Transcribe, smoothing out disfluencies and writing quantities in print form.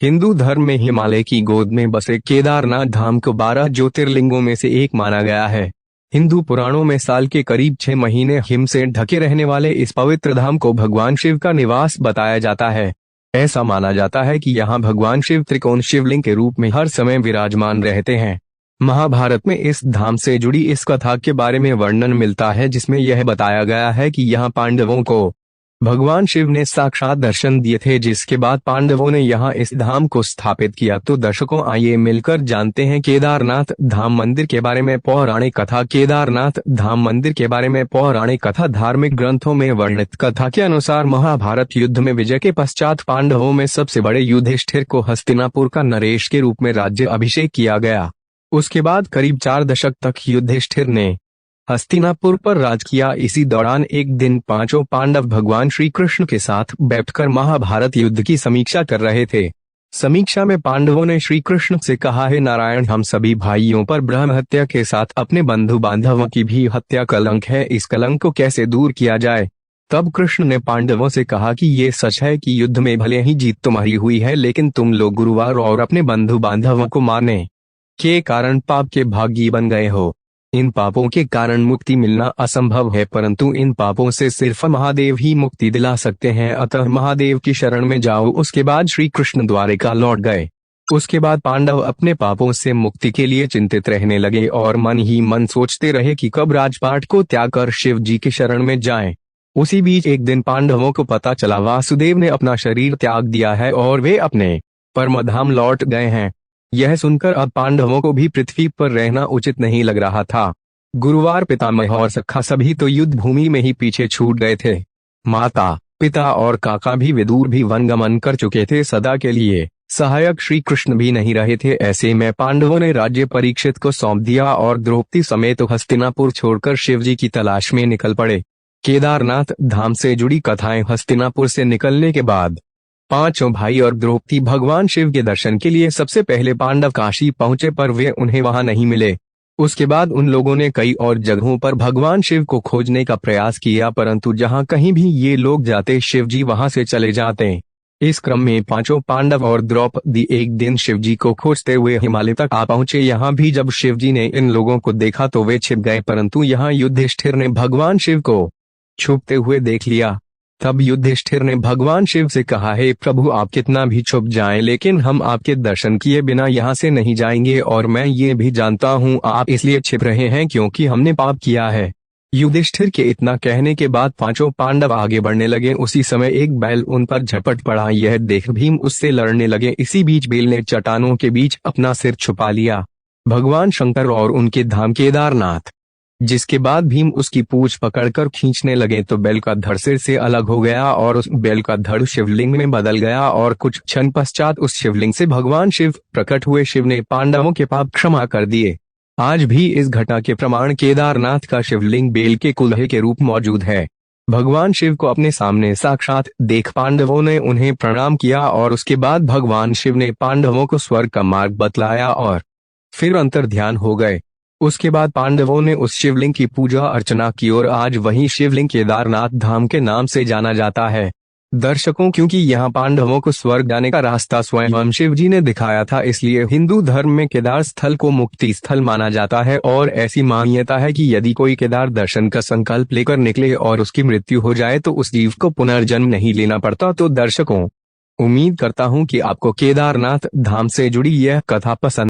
हिंदू धर्म में हिमालय की गोद में बसे केदारनाथ धाम को 12 ज्योतिर्लिंगों में से एक माना गया है। हिंदू पुराणों में साल के करीब 6 महीने हिम से ढके रहने वाले इस पवित्र धाम को भगवान शिव का निवास बताया जाता है। ऐसा माना जाता है कि यहाँ भगवान शिव त्रिकोण शिवलिंग के रूप में हर समय विराजमान रहते हैं। महाभारत में इस धाम से जुड़ी इस कथा के बारे में वर्णन मिलता है, जिसमें यह बताया गया है कि यहाँ पांडवों को भगवान शिव ने साक्षात दर्शन दिए थे, जिसके बाद पांडवों ने यहाँ इस धाम को स्थापित किया। तो दर्शकों, आइए मिलकर जानते हैं केदारनाथ धाम मंदिर के बारे में पौराणिक कथा। केदारनाथ धाम मंदिर के बारे में पौराणिक कथा। धार्मिक ग्रंथों में वर्णित कथा के अनुसार महाभारत युद्ध में विजय के पश्चात पांडवों में सबसे बड़े युधिष्ठिर को हस्तिनापुर का नरेश के रूप में राज्य अभिषेक किया गया। उसके बाद करीब 4 दशक तक युधिष्ठिर ने हस्तिनापुर पर राज किया। इसी दौरान एक दिन 5 पांडव भगवान श्री कृष्ण के साथ बैठकर महाभारत युद्ध की समीक्षा कर रहे थे। समीक्षा में पांडवों ने श्री कृष्ण से कहा, है नारायण, हम सभी भाइयों पर ब्रह्म हत्या के साथ अपने बंधु बांधवों की भी हत्या कलंक है। इस कलंक को कैसे दूर किया जाए? तब कृष्ण ने पांडवों से कहा कि ये सच है कि युद्ध में भले ही जीत तुम्हारी हुई है, लेकिन तुम लोग गुरुवार और अपने बंधु बांधवों को मारने के कारण पाप के भागी बन गए हो। इन पापों के कारण मुक्ति मिलना असंभव है, परंतु इन पापों से सिर्फ महादेव ही मुक्ति दिला सकते हैं, अतः महादेव की शरण में जाओ। उसके बाद श्री कृष्ण द्वारिका लौट गए। उसके बाद पांडव अपने पापों से मुक्ति के लिए चिंतित रहने लगे और मन ही मन सोचते रहे कि कब राजपाट को त्याग कर शिव जी की शरण में जाएं। उसी बीच एक दिन पांडवों को पता चला वासुदेव ने अपना शरीर त्याग दिया है और वे अपने परमधाम लौट गए हैं। यह सुनकर अब पांडवों को भी पृथ्वी पर रहना उचित नहीं लग रहा था। गुरुवार, पितामह और सखा सभी तो युद्ध भूमि में ही पीछे छूट गए थे। माता, पिता और काका भी विदुर भी वनगमन कर चुके थे। सदा के लिए सहायक श्री कृष्ण भी नहीं रहे थे। ऐसे में पांडवों ने राज्य परीक्षित को सौंप दिया और द्रौपदी समेत हस्तिनापुर छोड़कर शिवजी की तलाश में निकल पड़े। केदारनाथ धाम से जुड़ी कथाएं। हस्तिनापुर से निकलने के बाद 5 भाई और द्रौपदी भगवान शिव के दर्शन के लिए सबसे पहले पांडव काशी पहुंचे, पर वे उन्हें वहां नहीं मिले। उसके बाद उन लोगों ने कई और जगहों पर भगवान शिव को खोजने का प्रयास किया, परंतु जहां कहीं भी ये लोग जाते शिव जी वहां से चले जाते। इस क्रम में 5 पांडव और द्रौपदी एक दिन शिव जी को खोजते हुए हिमालय तक आ पहुंचे। यहाँ भी जब शिव जी ने इन लोगों को देखा तो वे छिप गए, परंतु यहाँ युधिष्ठिर ने भगवान शिव को छुपते हुए देख लिया। तब युधिष्ठिर ने भगवान शिव से कहा, हे प्रभु, आप कितना भी छुप जाएं, लेकिन हम आपके दर्शन किए बिना यहाँ से नहीं जाएंगे, और मैं ये भी जानता हूँ आप इसलिए छिप रहे हैं क्योंकि हमने पाप किया है। युधिष्ठिर के इतना कहने के बाद 5 पांडव आगे बढ़ने लगे। उसी समय एक बैल उन पर झपट पड़ा। यह देख भीम उससे लड़ने लगे। इसी बीच बैल ने चट्टानों के बीच अपना सिर छुपा लिया। भगवान शंकर और उनके धाम केदारनाथ, जिसके बाद भीम उसकी पूंछ पकड़कर खींचने लगे तो बैल का धड़ सिर से अलग हो गया और उस बैल का धड़ शिवलिंग में बदल गया, और कुछ क्षण पश्चात उस शिवलिंग से भगवान शिव प्रकट हुए। शिव ने पांडवों के पाप क्षमा कर दिए। आज भी इस घटना के प्रमाण केदारनाथ का शिवलिंग बेल के कुल्हे के रूप मौजूद है। भगवान शिव को अपने सामने साक्षात देख पांडवों ने उन्हें प्रणाम किया और उसके बाद भगवान शिव ने पांडवों को स्वर्ग का मार्ग बतलाया और फिर अंतर्ध्यान हो गए। उसके बाद पांडवों ने उस शिवलिंग की पूजा अर्चना की और आज वही शिवलिंग केदारनाथ धाम के नाम से जाना जाता है। दर्शकों, क्योंकि यहाँ पांडवों को स्वर्ग जाने का रास्ता स्वयं शिव जी ने दिखाया था, इसलिए हिंदू धर्म में केदार स्थल को मुक्ति स्थल माना जाता है। और ऐसी मान्यता है कि यदि कोई केदार दर्शन का संकल्प लेकर निकले और उसकी मृत्यु हो जाए तो उस जीव को पुनर्जन्म नहीं लेना पड़ता। तो दर्शकों, उम्मीद करता हूँ कि आपको केदारनाथ धाम से जुड़ी यह कथा पसंद